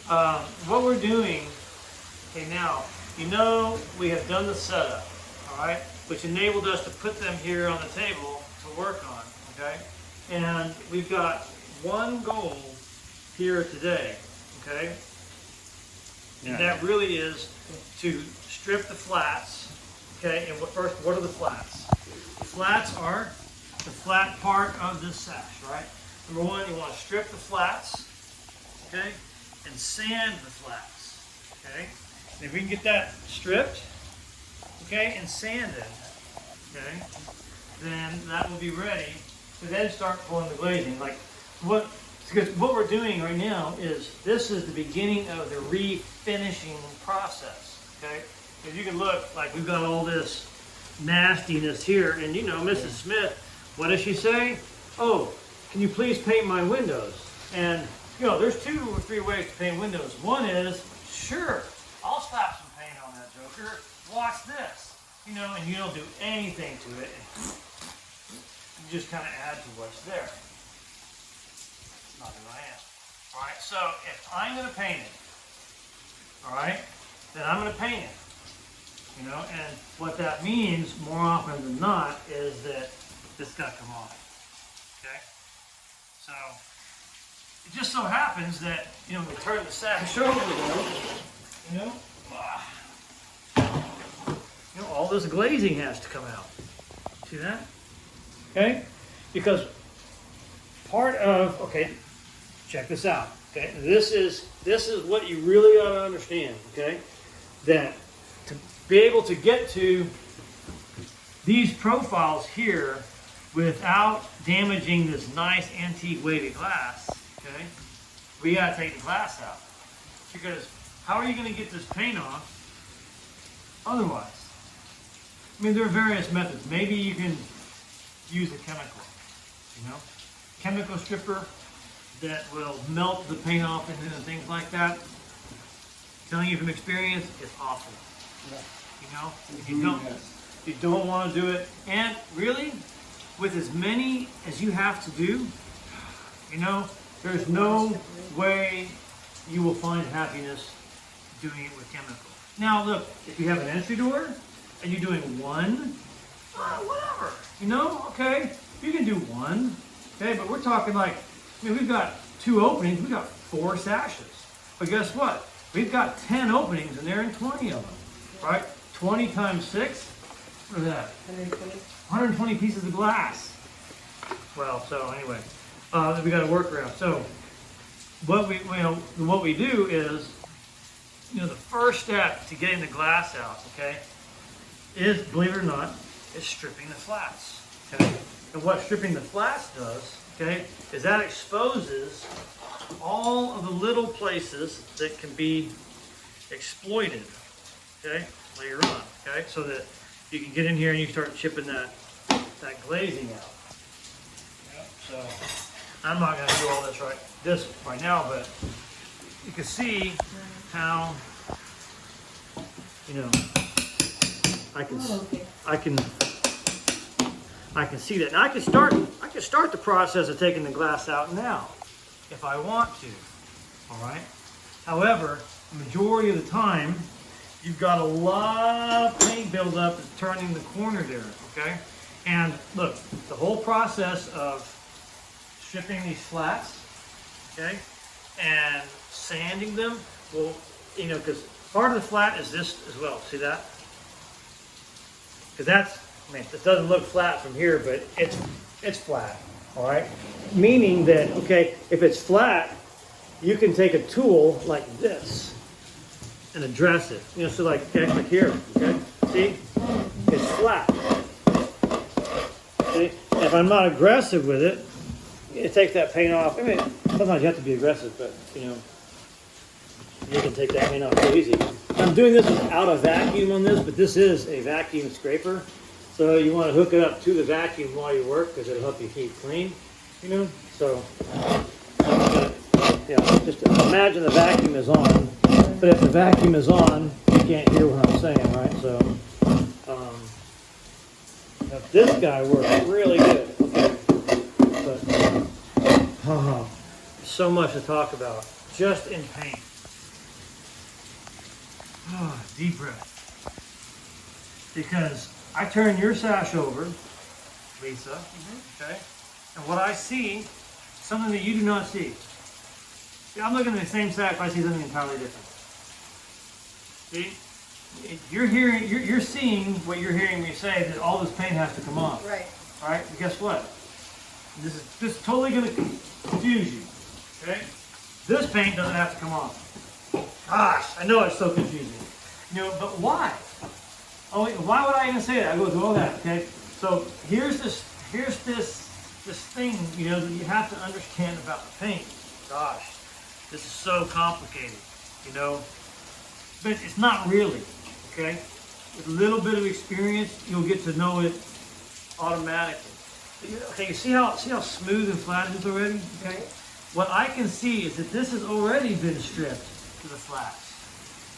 what we're doing, okay, now, you know we have done the setup, all right, which enabled us to put them here on the table to work on, okay? And we've got one goal here today, okay? And that really is to strip the flats, okay? And first, what are the flats? The flats are the flat part of this sash, right? Number one, you want to strip the flats, okay? And sand the flats, okay? And if we can get that stripped, okay, and sanded, okay, then that will be ready to then start pulling the glazing. Like because what we're doing right now is this is the beginning of the refinishing process, okay? As you can look, like we've got all this nastiness here, and you know, Mrs. Smith, what does she say? Oh, can you please paint my windows? And you know, there's 2 or 3 ways to paint windows. One is, sure, I'll slap some paint on that joker. Watch this. You know, and you don't do anything to it. You just kind of add to what's there. Not who I am. All right, so if I'm going to paint it, all right, then I'm going to paint it. You know, and what that means more often than not is that this got to come off. Okay? So it just so happens that, you know, we turn the sash over, you know, all this glazing has to come out. See that? Okay? Because part of, okay, check this out. Okay, this is what you really ought to understand. Okay, that to be able to get to these profiles here without damaging this nice antique wavy glass, okay, we got to take the glass out. Because how are you going to get this paint off otherwise? I mean, there are various methods. Maybe you can use a chemical, you know, chemical stripper that will melt the paint off and things like that. Telling you from experience, it's awful. Yeah. You know, you don't want to do it. And really, with as many as you have to do, you know, there's no way you will find happiness doing it with chemical. Now, look, if you have an entry door and you're doing one, whatever, you know, okay, you can do one, okay, but we're talking like, I mean, we've got 2 openings, we've got 4 sashes. But guess what? We've got 10 openings and there are 20 of them, right? 20 times 6, what is that? 120. 120 pieces of glass. Well, so anyway, we got to work around. So what we do is, you know, the first step to getting the glass out, okay, is, believe it or not, is stripping the flats, okay? And what stripping the flats does, okay, is that exposes all of the little places that can be exploited, okay, later on, okay, so that you can get in here and you start chipping that glazing out. Yep. So I'm not going to do all this right now, but you can see how, you know, I can see that. Now I can start the process of taking the glass out now, if I want to. All right. However, the majority of the time, you've got a lot of paint buildup that's turning the corner there. Okay. And look, the whole process of stripping these flats, okay, and sanding them will, you know, because part of the flat is this as well. See that? Because that's, I mean, it doesn't look flat from here, but it's flat, all right? Meaning that, okay, if it's flat, you can take a tool like this and address it. You know, so like here, okay? See? It's flat. See? And if I'm not aggressive with it, it takes that paint off. I mean, sometimes you have to be aggressive, but, you know, you can take that paint off so easy. I'm doing this without a vacuum on this, but this is a vacuum scraper. So you want to hook it up to the vacuum while you work because it'll help you keep clean, you know. So, yeah, just imagine the vacuum is on. But if the vacuum is on, you can't hear what I'm saying, right? So, this guy works really good. Okay. But, so much to talk about just in paint. Deep breath. Because I turn your sash over, Lisa, okay? And what I see, something that you do not see. See, I'm looking at the same sash, but I see something entirely different. See? You're hearing, you're seeing what you're hearing me say, that all this paint has to come off. Right. All right, and guess what? This is totally going to confuse you, okay? This paint doesn't have to come off. Gosh, I know it's so confusing. You know, but why? Oh, why would I even say that? I go through all that, okay? So here's this thing, you know, that you have to understand about the paint. Gosh, this is so complicated, you know? But it's not really, okay? With a little bit of experience, you'll get to know it automatically. Okay, you see how smooth and flat it is already? Okay. What I can see is that this has already been stripped to the flats.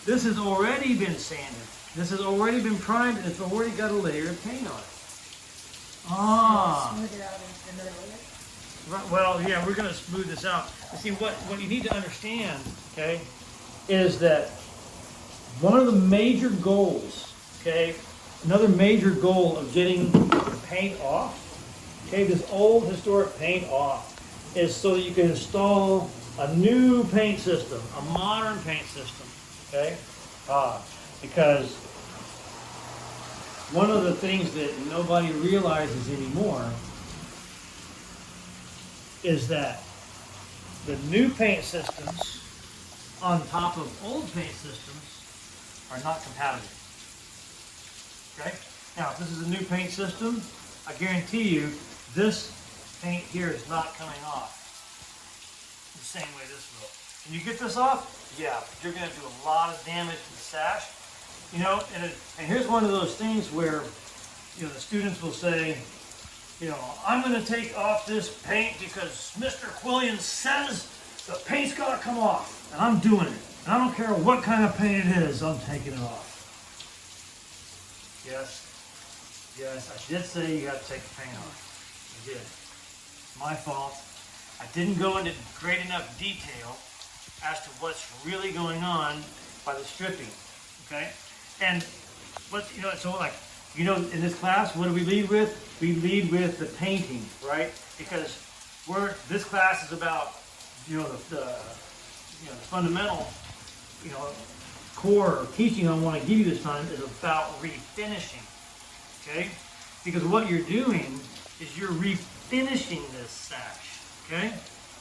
This has already been sanded. This has already been primed, and it's already got a layer of paint on it. Ah. Smooth it out into another layer. Right, well, yeah, we're going to smooth this out. You see, what you need to understand, okay, is that one of the major goals, okay, another major goal of getting the paint off, okay, this old historic paint off, is so that you can install a new paint system, a modern paint system, okay? Because one of the things that nobody realizes anymore is that the new paint systems on top of old paint systems are not compatible. Okay? Now, if this is a new paint system, I guarantee you this paint here is not coming off the same way this will. Can you get this off? Yeah, but you're going to do a lot of damage to the sash. You know, and here's one of those things where, you know, the students will say, you know, I'm going to take off this paint because Mr. Quillian says the paint's got to come off, and I'm doing it. And I don't care what kind of paint it is, I'm taking it off. Yes, I did say you got to take the paint off. I did. It's my fault. I didn't go into great enough detail as to what's really going on by the stripping, okay? And what's, you know, so like, you know, in this class, what do we lead with? We lead with the painting, right? Because this class is about, you know, the fundamental, you know, core teaching I want to give you this time is about refinishing, okay? Because what you're doing is you're refinishing this sash, okay?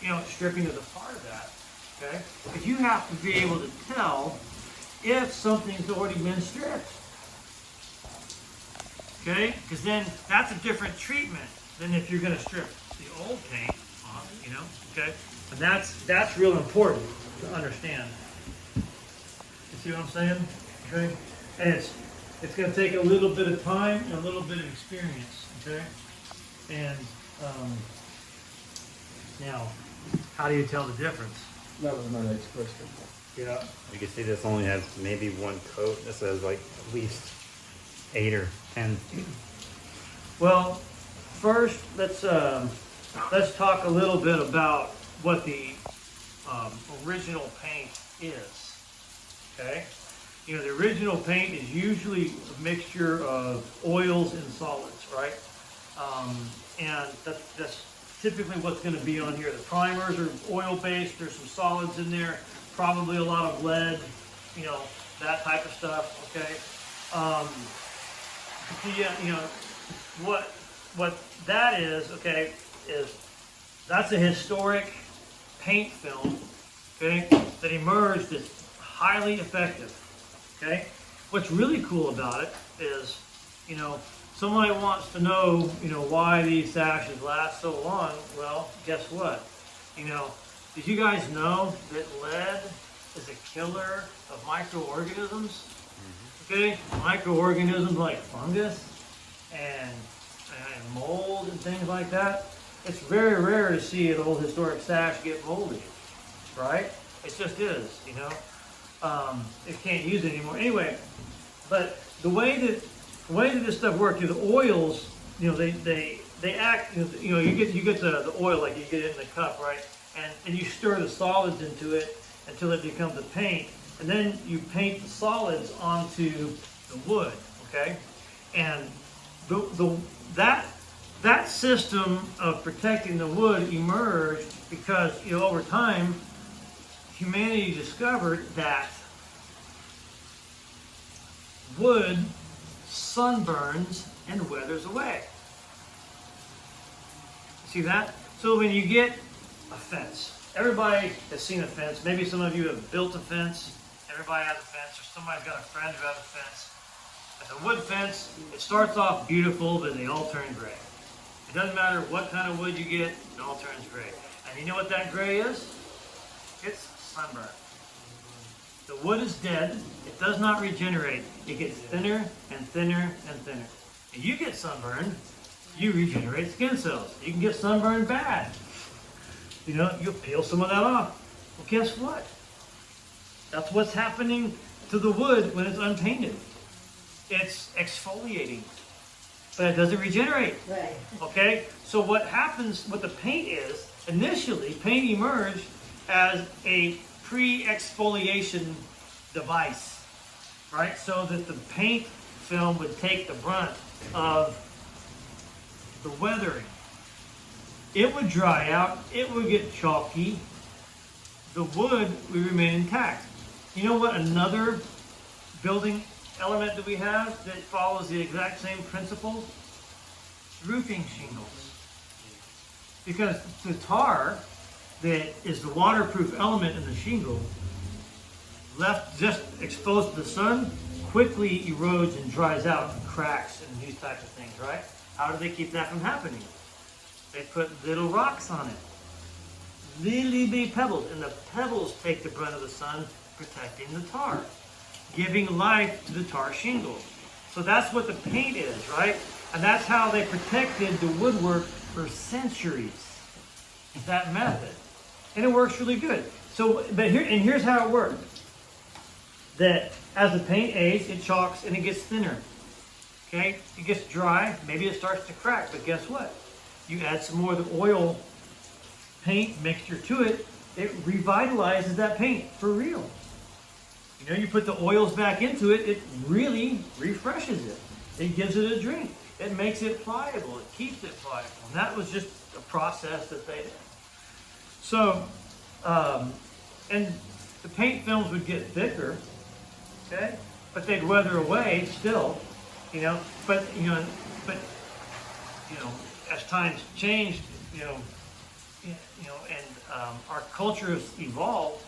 You know, stripping is a part of that, okay? Because you have to be able to tell if something's already been stripped, okay? Because then that's a different treatment than if you're going to strip the old paint off, you know, okay? And that's real important to understand. You see what I'm saying? Okay? And it's going to take a little bit of time and a little bit of experience, okay? And now, how do you tell the difference? That was my next question. Yeah. You can see this only has maybe one coat. This has like at least 8 or 10. Well, first let's talk a little bit about what the original paint is. Okay, you know, the original paint is usually a mixture of oils and solids, right? And that's typically what's going to be on here. The primers are oil-based. There's some solids in there, probably a lot of lead, you know, that type of stuff. Okay. You know, what that is, okay, is that's a historic paint film, okay, that emerged as highly effective, okay? What's really cool about it is, you know, somebody wants to know, you know, why these sashes last so long. Well, guess what? You know, did you guys know that lead is a killer of microorganisms? Okay, microorganisms like fungus and mold and things like that. It's very rare to see an old historic sash get moldy, right? It just is, you know. It can't use it anymore. Anyway, but the way that this stuff works, you know, the oils, you know, they act, you know, you get the oil like you get it in the cup, right? And you stir the solids into it until it becomes a paint. and then you paint the solids onto the wood, okay? And that system of protecting the wood emerged because, over time, humanity discovered that wood sunburns and weathers away. See that? So when you get a fence, everybody has seen a fence. Maybe some of you have built a fence. Everybody has a fence, or somebody's got a friend who has a fence. It's a wood fence. It starts off beautiful, but they all turn gray. It doesn't matter what kind of wood you get, it all turns gray. And you know what that gray is? It's sunburn. The wood is dead. It does not regenerate. It gets thinner and thinner and thinner. And you get sunburned, you regenerate skin cells. You can get sunburned bad. You'll peel some of that off. Well, guess what? That's what's happening to the wood when it's unpainted. It's exfoliating, but it doesn't regenerate. Right. Okay? So what happens, what the paint is, initially, paint emerged as a pre-exfoliation device, right? So that the paint film would take the brunt of the weathering. It would dry out, it would get chalky, the wood would remain intact. You know what another building element that we have that follows the exact same principle? Roofing shingles. Because the tar that is the waterproof element in the shingle, left just exposed to the sun, quickly erodes and dries out and cracks and these types of things, right? How do they keep that from happening? They put little rocks on it. Little bitty pebbles. And the pebbles take the brunt of the sun, protecting the tar, giving life to the tar shingle. So that's what the paint is, right? And that's how they protected the woodwork for centuries. That method. And it works really good. So, but here's how it works. That as the paint ages, it chalks and it gets thinner. Okay? It gets dry, maybe it starts to crack, but guess what? You add some more of the oil paint mixture to it, it revitalizes that paint for real. You put the oils back into it, it really refreshes it. It gives it a drink. It makes it pliable. It keeps it pliable. And that was just a process that they did. So, and the paint films would get thicker, okay? But they'd weather away still, but as times changed, and our culture has evolved,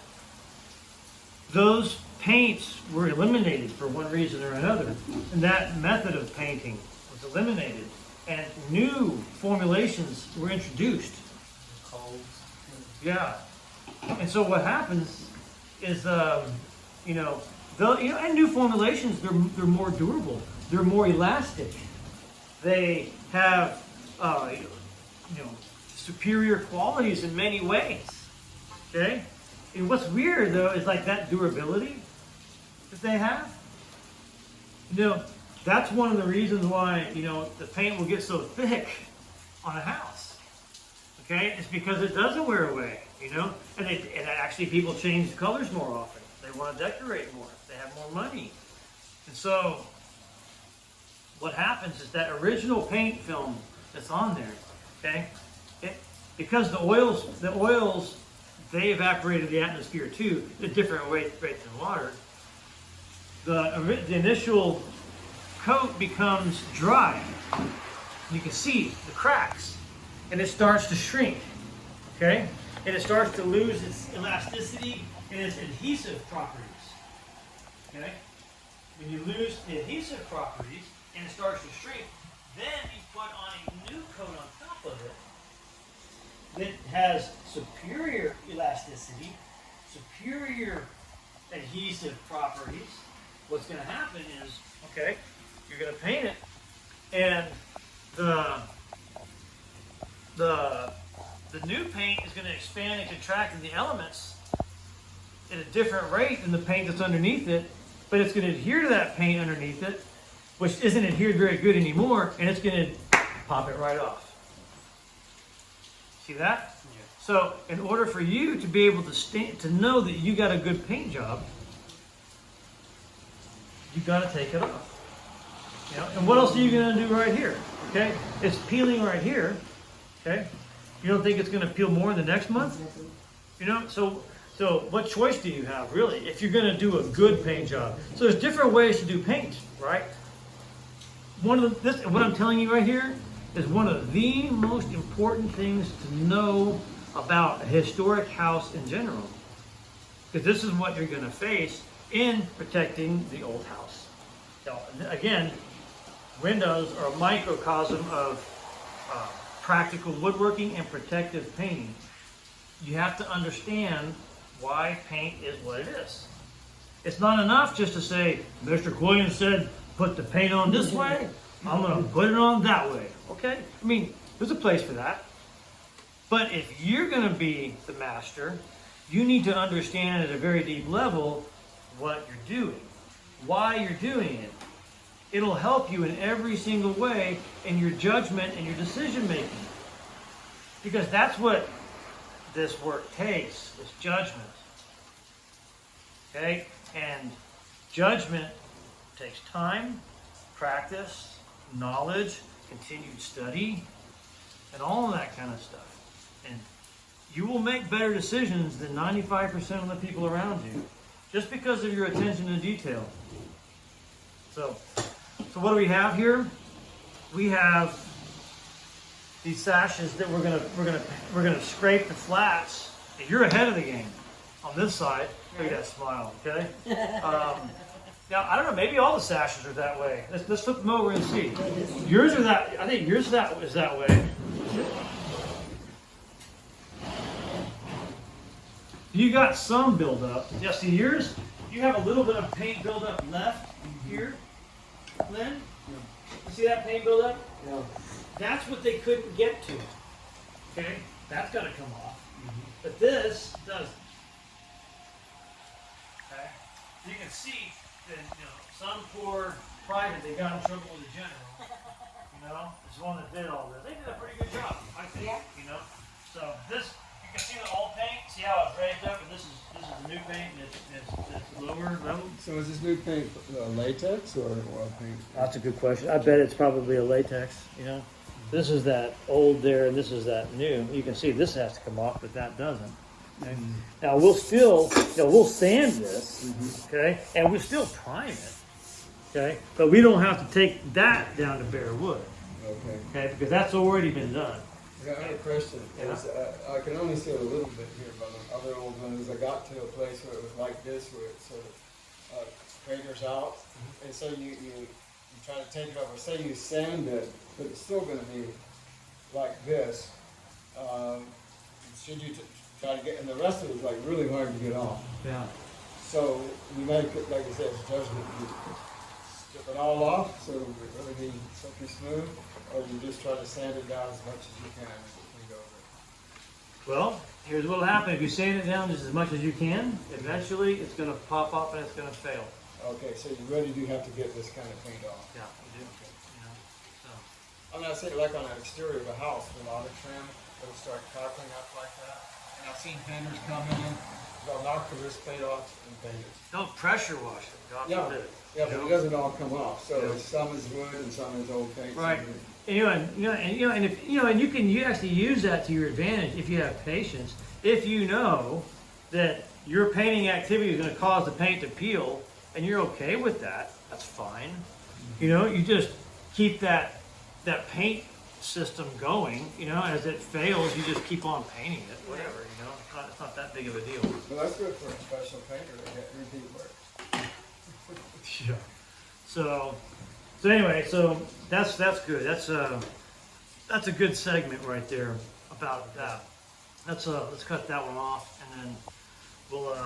those paints were eliminated for one reason or another. And that method of painting was eliminated. And new formulations were introduced. Yeah. And so what happens is, and new formulations, they're more durable. They're more elastic. They have, superior qualities in many ways. Okay? And what's weird, though, is like that durability that they have. That's one of the reasons why, the paint will get so thick on a house. Okay? It's because it doesn't wear away, And actually people change the colors more often. They want to decorate more. They have more money. And so what happens is that original paint film that's on there, okay? Because the oils, they evaporated the atmosphere too, at a different rate than water. The initial coat becomes dry. You can see the cracks, and it starts to shrink, okay? And it starts to lose its elasticity and its adhesive properties, okay? When you lose the adhesive properties and it starts to shrink, then you put on a new coat on top of it that has superior elasticity, superior adhesive properties. What's going to happen is, okay, you're going to paint it, and the new paint is going to expand and contract in the elements at a different rate than the paint that's underneath it, but it's going to adhere to that paint underneath it, which isn't adhered very good anymore, and it's going to pop it right off. See that? Yeah. So in order for you to be able to know that you got a good paint job, you got to take it off. You know, and what else are you going to do right here? Okay, it's peeling right here. Okay, you don't think it's going to peel more in the next month? You know, so what choice do you have really if you're going to do a good paint job? So there's different ways to do paint, right? What I'm telling you right here is one of the most important things to know about a historic house in general, because this is what you're going to face in protecting the old house. Now, again, windows are a microcosm of practical woodworking and protective painting. You have to understand why paint is what it is. It's not enough just to say, Mr. Quillian said, put the paint on this way, I'm going to put it on that way. Okay? I mean, there's a place for that. But if you're going to be the master, you need to understand at a very deep level what you're doing, why you're doing it. It'll help you in every single way in your judgment and your decision making. Because that's what this work takes, is judgment. Okay? And judgment takes time, practice, knowledge, continued study, and all of that kind of stuff. And you will make better decisions than 95% of the people around you, just because of your attention to detail. So what do we have here? We have these sashes that we're gonna scrape the flats. You're ahead of the game on this side. Look at that smile, okay? Now I don't know. Maybe all the sashes are that way. Let's flip them over and see. Yours are that. I think yours is that way. You got some buildup. Yeah, see yours. You have a little bit of paint buildup left here, Lynn. You see that paint buildup? Yeah. That's what they couldn't get to. Okay, that's got to come off. But this doesn't. Okay, so you can see that some poor private they got in trouble with the general. It's the one that did all this. They did a pretty good job, I think. Yeah. So this. You can see the old paint. See how it's raised up, and this is the new paint, and it's lower level. So is this new paint latex or oil paint? That's a good question. I bet it's probably a latex. This is that old there, and this is that new. You can see this has to come off, but that doesn't. Okay? Now we'll still, we'll sand this, okay, and we'll still prime it, okay, but we don't have to take that down to bare wood, okay, because that's already been done. I got a question. I can only see it a little bit here, but on other old ones, I got to a place where it was like this, where it sort of craters out, and so you try to take it over. Say you sand it, but it's still going to be like this. Should you try to get, and the rest of it is like really hard to get off. Yeah. So you make it, like I said, it's judgment. You strip it all off, so it really be silky smooth. Or you just try to sand it down as much as you can and clean over it. Well, here's what will happen. If you sand it down just as much as you can, eventually it's going to pop up and it's going to fail. Okay, so you really do have to get this kind of paint off. Yeah, you do. I'm not saying like on an exterior of a house with a lot of trim, it'll start crackling up like that. And I've seen painters come in, they'll knock the wrist plate off and paint it. Don't pressure wash it. God forbid. Yeah, but it doesn't all come off. So some is wood and some is old paint. Right. And you can actually use that to your advantage if you have patience. If you know that your painting activity is going to cause the paint to peel, and you're okay with that, that's fine. You just keep that paint system going. As it fails, you just keep on painting it. Whatever. It's not that big of a deal. Well, that's good for a special painter to get repeat work. Yeah. So anyway, that's good. That's a good segment right there about that. Let's cut that one off, and then we'll